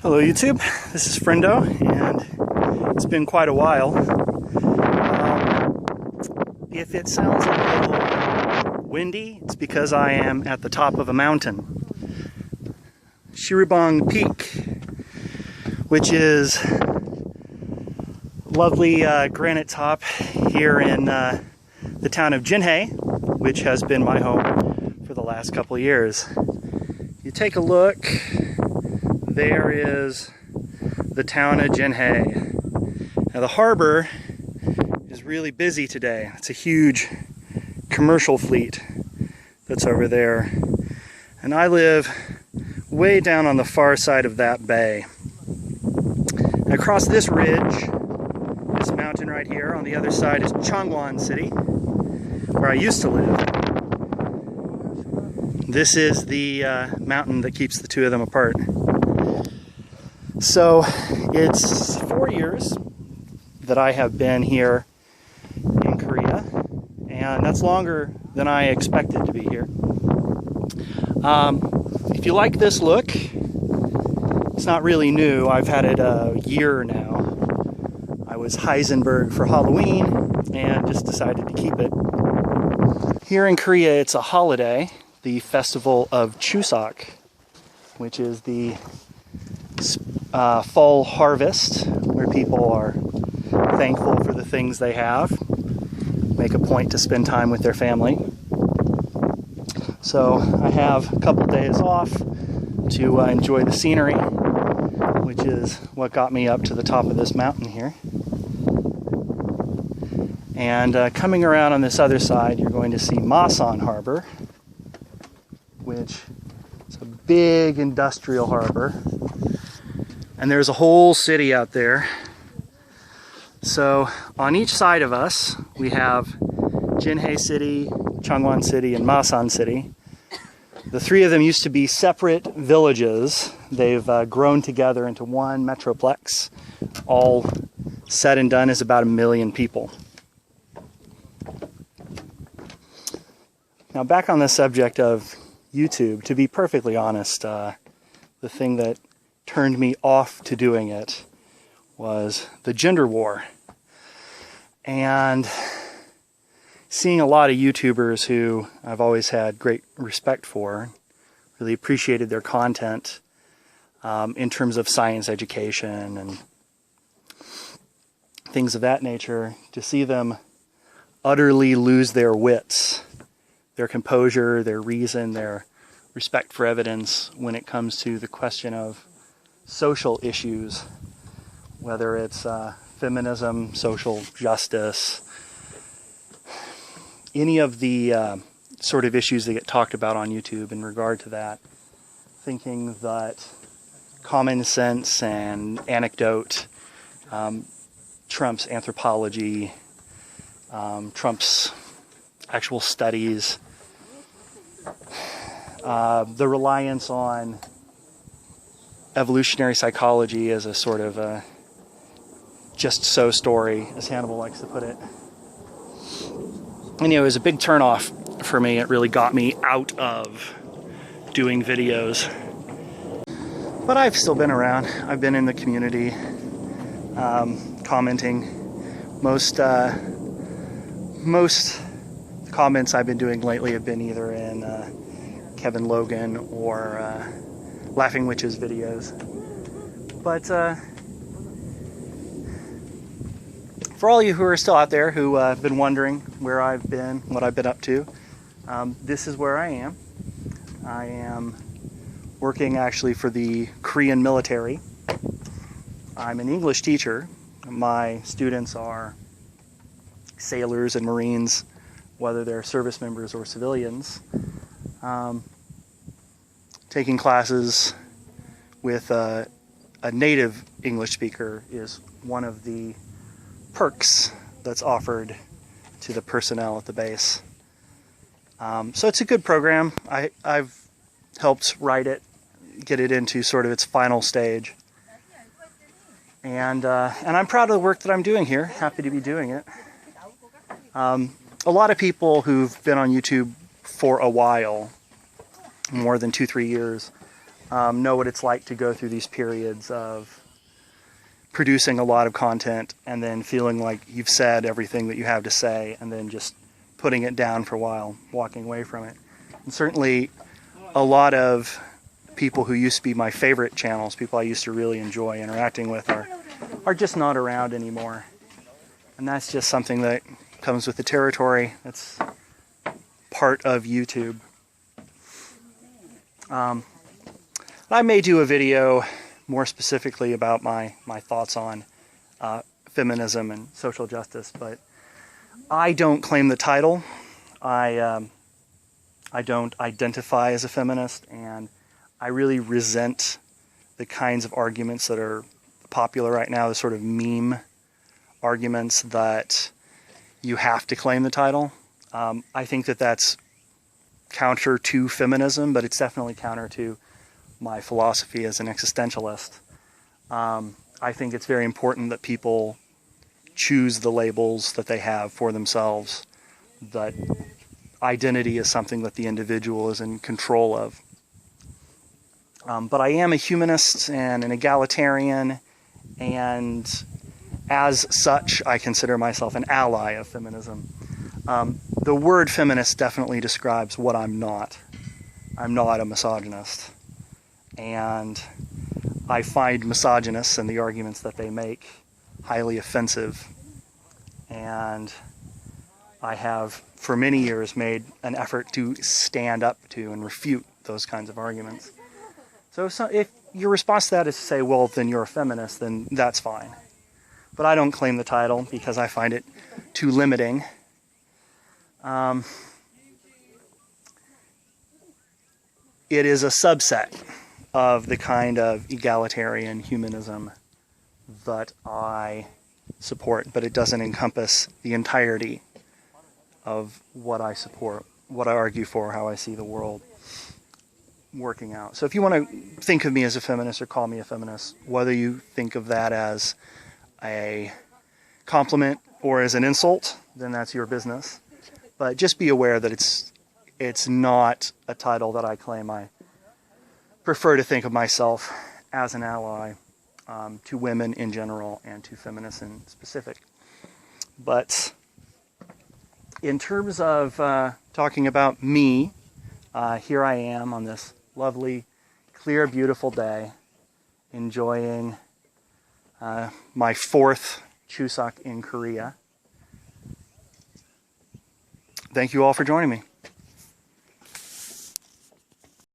Hello YouTube, this is Friendo, and it's been quite a while. If it sounds a little windy, it's because I am at the top of a mountain. Shiribong Peak, which is lovely granite top here in the town of Jinhae, which has been my home for the last couple of years. You take a look. There is the town of Jinhae. Now the harbor is really busy today. It's a huge commercial fleet that's over there. And I live way down on the far side of that bay. And across this ridge, this mountain right here, on the other side is Changwon City, where I used to live. This is the mountain that keeps the two of them apart. So it's 4 years that I have been here in Korea, and that's longer than I expected to be here. If you like this look, it's not really new. I've had it a year now. I was Heisenberg for Halloween and just decided to keep it. Here in Korea, it's a holiday, the festival of Chuseok, which is the fall harvest, where people are thankful for the things they have, make a point to spend time with their family. So I have a couple days off to enjoy the scenery, which is what got me up to the top of this mountain here. And coming around on this other side, you're going to see Masan Harbor, which is a big industrial harbor. And there's a whole city out there. So on each side of us, we have Jinhae City, Changwon City, and Masan City. The three of them used to be separate villages. They've grown together into one metroplex. All said and done is about 1 million people. Now back on the subject of YouTube, to be perfectly honest, the thing that turned me off to doing it was the gender war. And seeing a lot of YouTubers who I've always had great respect for, really appreciated their content in terms of science education and things of that nature, to see them utterly lose their wits, their composure, their reason, their respect for evidence when it comes to the question of social issues, whether it's feminism, social justice, any of the sort of issues that get talked about on YouTube in regard to that, thinking that common sense and anecdote trumps anthropology, trumps actual studies, the reliance on evolutionary psychology as a sort of a just so story, as Hannibal likes to put it. And, it was a big turnoff for me. It really got me out of doing videos. But I've still been around. I've been in the community, commenting. Most comments I've been doing lately have been either in Kevin Logan or Laughing Witches videos. But for all of you who are still out there who have been wondering where I've been, what I've been up to, this is where I am. I am working actually for the Korean military. I'm an English teacher. My students are sailors and Marines, whether they're service members or civilians. Taking classes with a native English speaker is one of the perks that's offered to the personnel at the base. So it's a good program. I've helped write it, get it into sort of its final stage. And I'm proud of the work that I'm doing here. Happy to be doing it. A lot of people who've been on YouTube for a while, more than 2-3 years, know what it's like to go through these periods of producing a lot of content and then feeling like you've said everything that you have to say and then just putting it down for a while, walking away from it. And certainly a lot of people who used to be my favorite channels, people I used to really enjoy interacting with, are just not around anymore. And that's just something that comes with the territory. That's part of YouTube. I may do a video more specifically about my thoughts on feminism and social justice, but I don't claim the title. I don't identify as a feminist, and I really resent the kinds of arguments that are popular right now, the sort of meme arguments that you have to claim the title. I think that that's counter to feminism, but it's definitely counter to my philosophy as an existentialist. I think it's very important that people choose the labels that they have for themselves, that identity is something that the individual is in control of. But I am a humanist and an egalitarian, and as such, I consider myself an ally of feminism. The word feminist definitely describes what I'm not. I'm not a misogynist. And I find misogynists and the arguments that they make highly offensive. And I have, for many years, made an effort to stand up to and refute those kinds of arguments. So if your response to that is to say, well, then you're a feminist, then that's fine. But I don't claim the title because I find it too limiting. It is a subset of the kind of egalitarian humanism that I support, but it doesn't encompass the entirety of what I support, what I argue for, how I see the world working out. So if you want to think of me as a feminist or call me a feminist, whether you think of that as a compliment or as an insult, then that's your business. But just be aware that it's not a title that I claim. I prefer to think of myself as an ally to women in general and to feminists in specific. But in terms of talking about me, here I am on this lovely, clear, beautiful day, enjoying my 4th Chuseok in Korea. Thank you all for joining me.